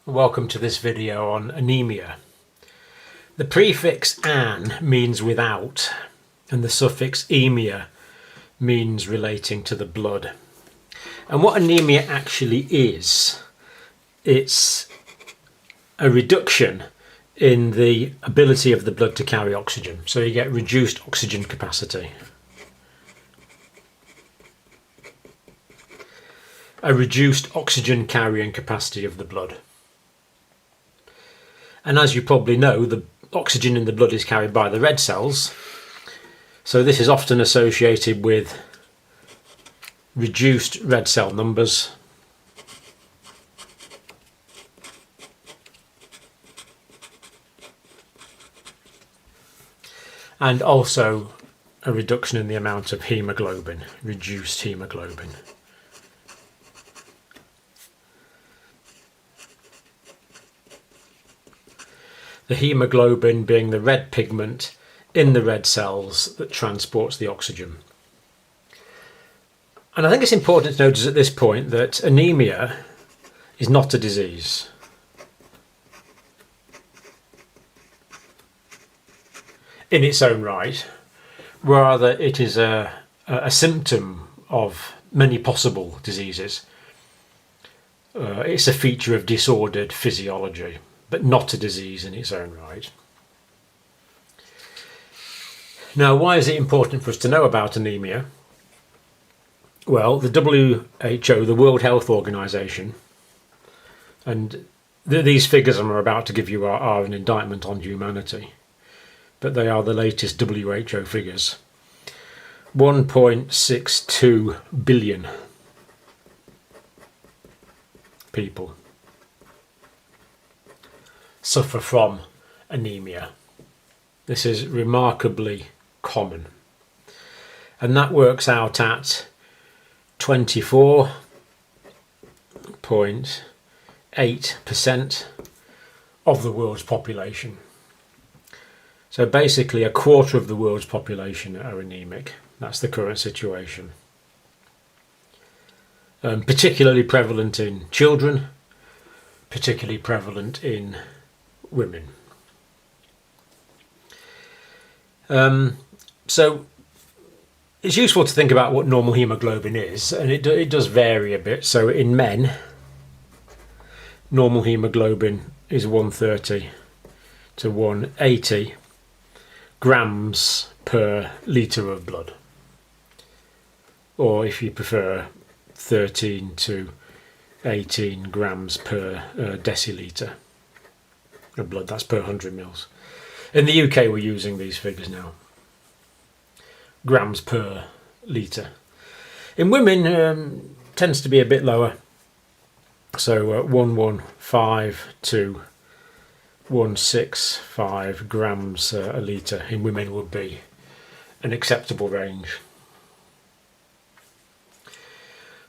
Welcome to this video on anemia. The prefix "an" means without, and the suffix "emia" means relating to the blood. And what anemia actually is, it's a reduction in the ability of the blood to carry oxygen. So you get reduced oxygen capacity. A reduced oxygen carrying capacity of the blood. And as you probably know, the oxygen in the blood is carried by the red cells. So this is often associated with reduced red cell numbers, and also a reduction in the amount of hemoglobin, reduced hemoglobin. The hemoglobin being the red pigment in the red cells that transports the oxygen. And I think it's important to notice at this point that anemia is not a disease. In its own right, rather it is a symptom of many possible diseases. It's a feature of disordered physiology, but not a disease in its own right. Now, why is it important for us to know about anemia? Well, the WHO, the World Health Organization, and these figures I'm about to give you are an indictment on humanity, but they are the latest WHO figures. 1.62 billion people suffer from anemia. This is remarkably common, and that works out at 24.8% of the world's population. So basically a quarter of the world's population are anemic. That's the current situation. Particularly prevalent in children, particularly prevalent in women. So it's useful to think about what normal hemoglobin is, and it does vary a bit. So in men, normal hemoglobin is 130 to 180 grams per litre of blood, or if you prefer 13 to 18 grams per decilitre of blood. That's per 100 mils. In the UK we're using these figures now, grams per litre. In women tends to be a bit lower, so 115 to 165 grams a litre in women would be an acceptable range.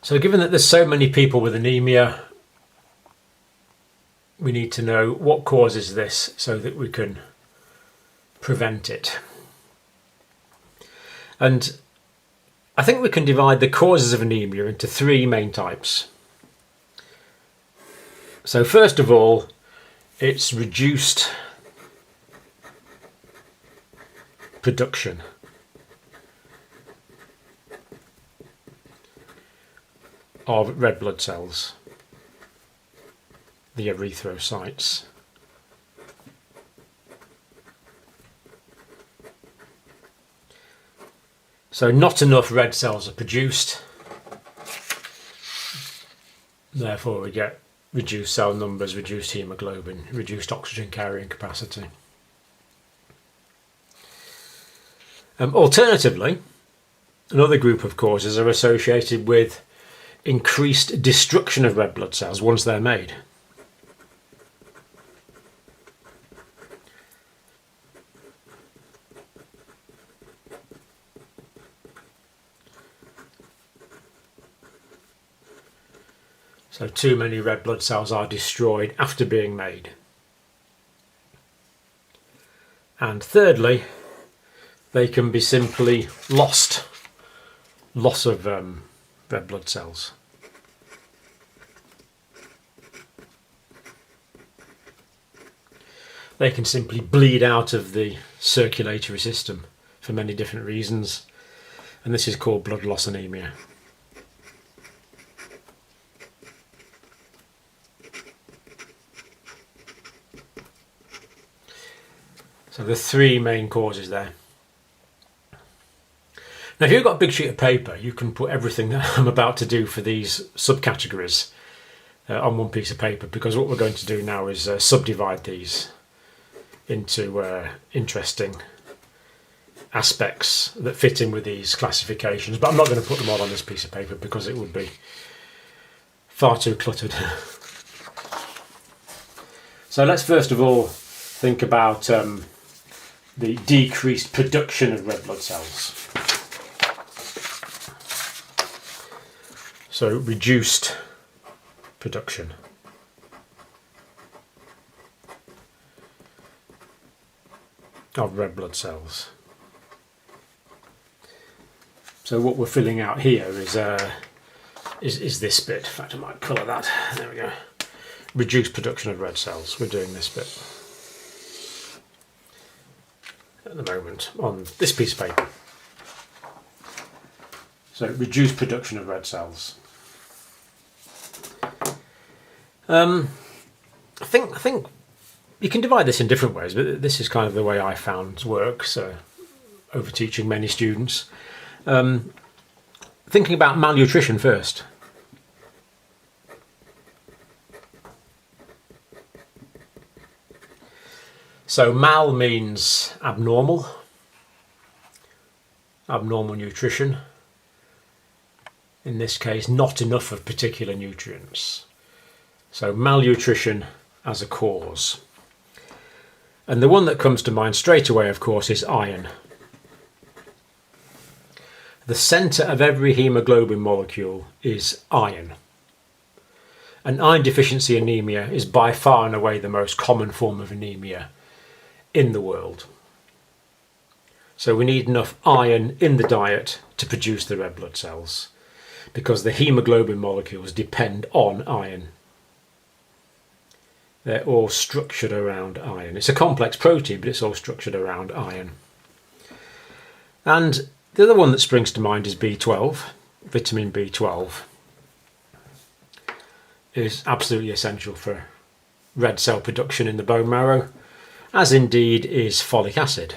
So given that there's so many people with anemia, we need to know what causes this so that we can prevent it. And I think we can divide the causes of anemia into three main types. So first of all, it's reduced production of red blood cells, the erythrocytes. So not enough red cells are produced, therefore we get reduced cell numbers, reduced hemoglobin, reduced oxygen carrying capacity. Alternatively, another group of causes are associated with increased destruction of red blood cells once they're made. So too many red blood cells are destroyed after being made. And thirdly, they can be simply loss of red blood cells. they can simply bleed out of the circulatory system for many different reasons, and this is called blood loss anemia. So the three main causes there. Now if you've got a big sheet of paper, you can put everything that I'm about to do for these subcategories on one piece of paper, because what we're going to do now is subdivide these into interesting aspects that fit in with these classifications, but I'm not going to put them all on this piece of paper because it would be far too cluttered. So let's first of all think about the decreased production of red blood cells. So reduced production. Of red blood cells. So what we're filling out here is this bit. In fact, I might colour that. There we go. Reduced production of red cells. We're doing this bit at the moment on this piece of paper. So reduced production of red cells. I think you can divide this in different ways, but this is kind of the way I found works over teaching many students. Thinking about malnutrition first. So mal means abnormal nutrition. In this case, not enough of particular nutrients. So malnutrition as a cause. And the one that comes to mind straight away, of course, is iron. The centre of every haemoglobin molecule is iron. And iron deficiency anemia is by far and away the most common form of anemia in the world. So we need enough iron in the diet to produce the red blood cells, because the haemoglobin molecules depend on iron. They're all structured around iron. It's a complex protein, but it's all structured around iron. And the other one that springs to mind is B12. Vitamin B12 is absolutely essential for red cell production in the bone marrow, as indeed is folic acid.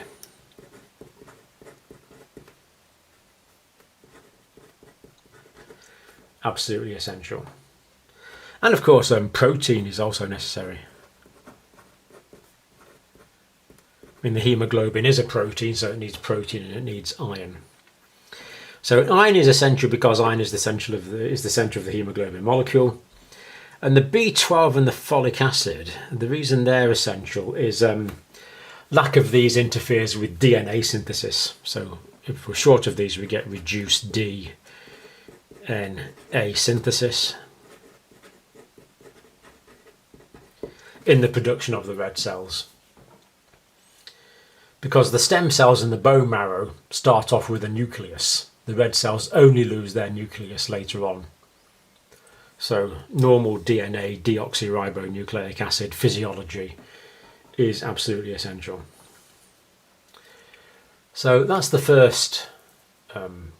Absolutely essential. And of course, protein is also necessary. I mean, the haemoglobin is a protein, so it needs protein and it needs iron. So iron is essential because iron is the centre of the haemoglobin molecule. And the B12 and the folic acid, the reason they're essential is lack of these interferes with DNA synthesis. So if we're short of these, we get reduced DNA synthesis in the production of the red cells. Because the stem cells in the bone marrow start off with a nucleus. The red cells only lose their nucleus later on. So normal DNA deoxyribonucleic acid physiology is absolutely essential. So that's the first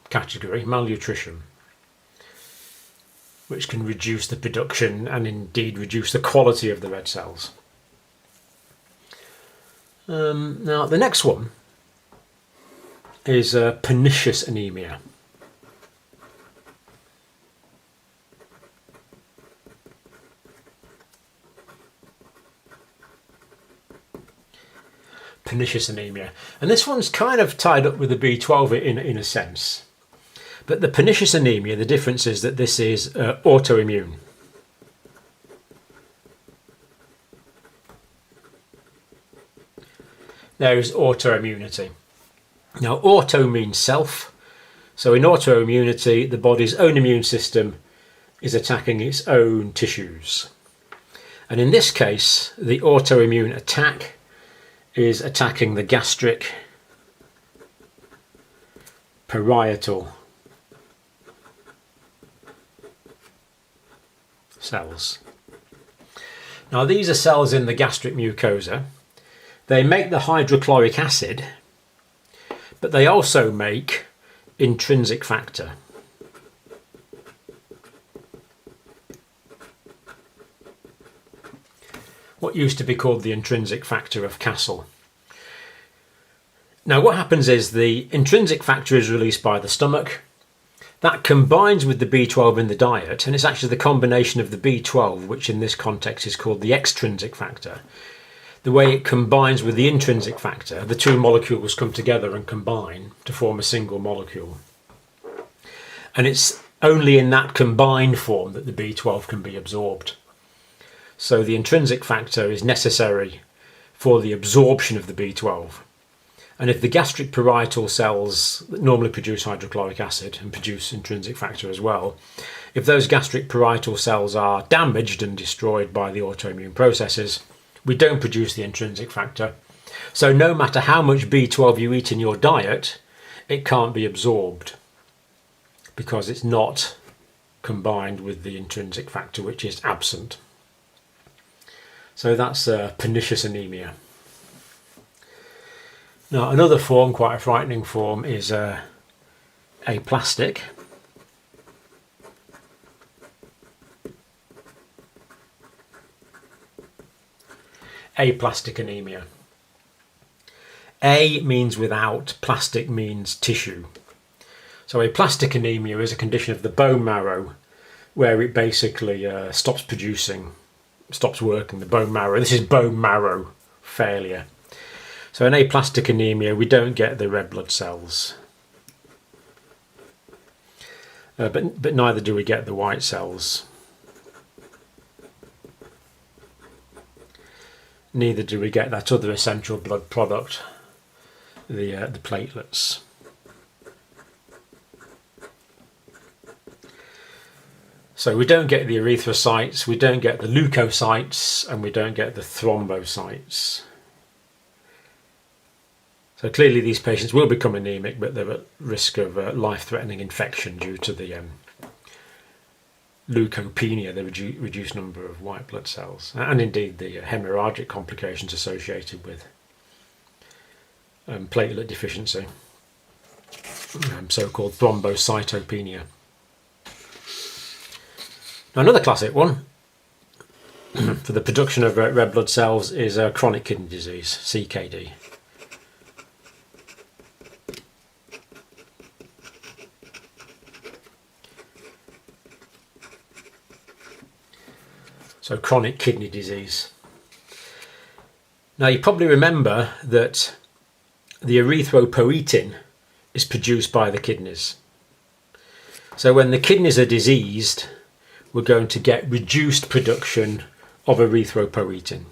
category, malnutrition, which can reduce the production and indeed reduce the quality of the red cells. Now the next one is pernicious anemia. Pernicious anemia, and this one's kind of tied up with the B12 in a sense. But the pernicious anemia, the difference is that this is autoimmune. There is autoimmunity. Now, auto means self. So in autoimmunity, the body's own immune system is attacking its own tissues. And in this case, the autoimmune attack is attacking the gastric, parietal cells. Now these are cells in the gastric mucosa, They make the hydrochloric acid, but they also make intrinsic factor. What used to be called the intrinsic factor of Castle. Now what happens is the intrinsic factor is released by the stomach. That combines with the B12 in the diet, and it's actually the combination of the B12, which in this context is called the extrinsic factor. The way it combines with the intrinsic factor, the two molecules come together and combine to form a single molecule. And it's only in that combined form that the B12 can be absorbed. So the intrinsic factor is necessary for the absorption of the B12. And if the gastric parietal cells that normally produce hydrochloric acid and produce intrinsic factor as well, if those gastric parietal cells are damaged and destroyed by the autoimmune processes, we don't produce the intrinsic factor. So no matter how much B12 you eat in your diet, it can't be absorbed because it's not combined with the intrinsic factor, which is absent. So that's pernicious anemia. Now another form, quite a frightening form, is aplastic. Aplastic anemia. A means without, plastic means tissue. So aplastic anemia is a condition of the bone marrow where it basically stops working, the bone marrow. This is bone marrow failure. So in aplastic anemia, we don't get the red blood cells, but neither do we get the white cells. Neither do we get that other essential blood product, the platelets. So we don't get the erythrocytes, we don't get the leukocytes, and we don't get the thrombocytes. So clearly these patients will become anemic, but they're at risk of life-threatening infection due to the leukopenia, the reduced number of white blood cells, and indeed the hemorrhagic complications associated with platelet deficiency, so-called thrombocytopenia. Now another classic one for the production of red blood cells is chronic kidney disease, CKD. So chronic kidney disease. Now you probably remember that the erythropoietin is produced by the kidneys. So when the kidneys are diseased, we're going to get reduced production of erythropoietin.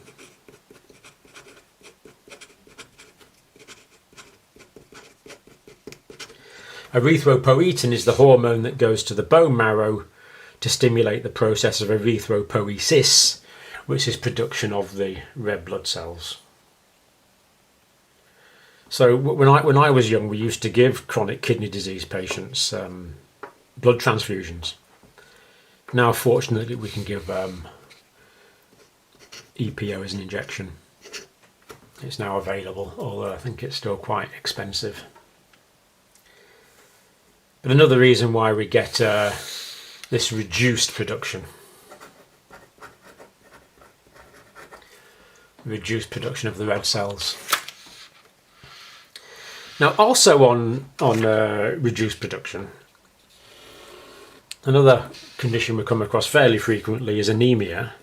Erythropoietin is the hormone that goes to the bone marrow to stimulate the process of erythropoiesis, which is production of the red blood cells. So when I was young, we used to give chronic kidney disease patients blood transfusions. Now, fortunately, we can give EPO as an injection. It's now available, although I think it's still quite expensive. But another reason why we get this reduced production of the red cells. Now, also on reduced production, another condition we come across fairly frequently is anemia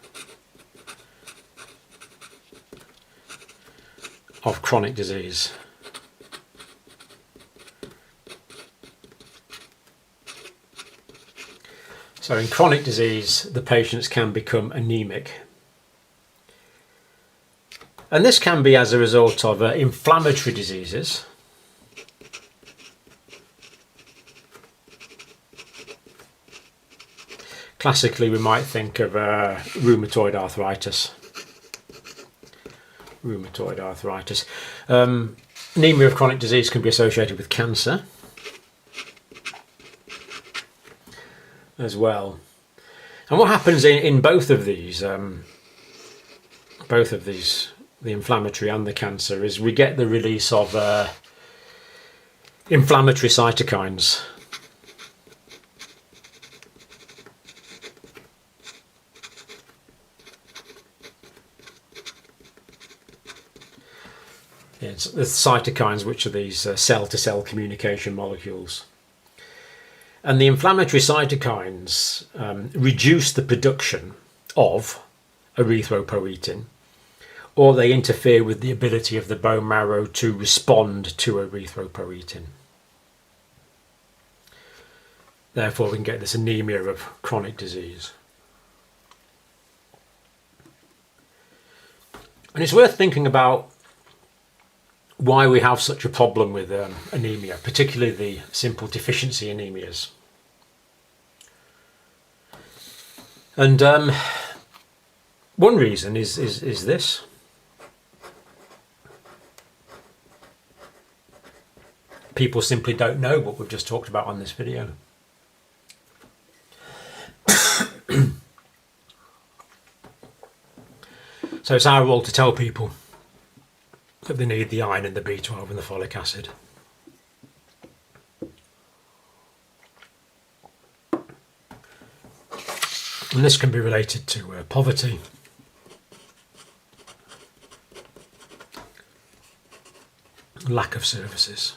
of chronic disease. So in chronic disease, the patients can become anemic. And this can be as a result of inflammatory diseases. Classically, we might think of rheumatoid arthritis. Anemia of chronic disease can be associated with cancer as well. And what happens in both of these the inflammatory and the cancer, is we get the release of inflammatory cytokines. It's the cytokines, which are these cell-to-cell communication molecules. And the inflammatory cytokines reduce the production of erythropoietin, or they interfere with the ability of the bone marrow to respond to erythropoietin. Therefore, we can get this anemia of chronic disease. And it's worth thinking about why we have such a problem with anemia, particularly the simple deficiency anemias. And one reason is this. People simply don't know what we've just talked about on this video. So it's our role to tell people that they need the iron and the B12 and the folic acid. And this can be related to poverty, lack of services.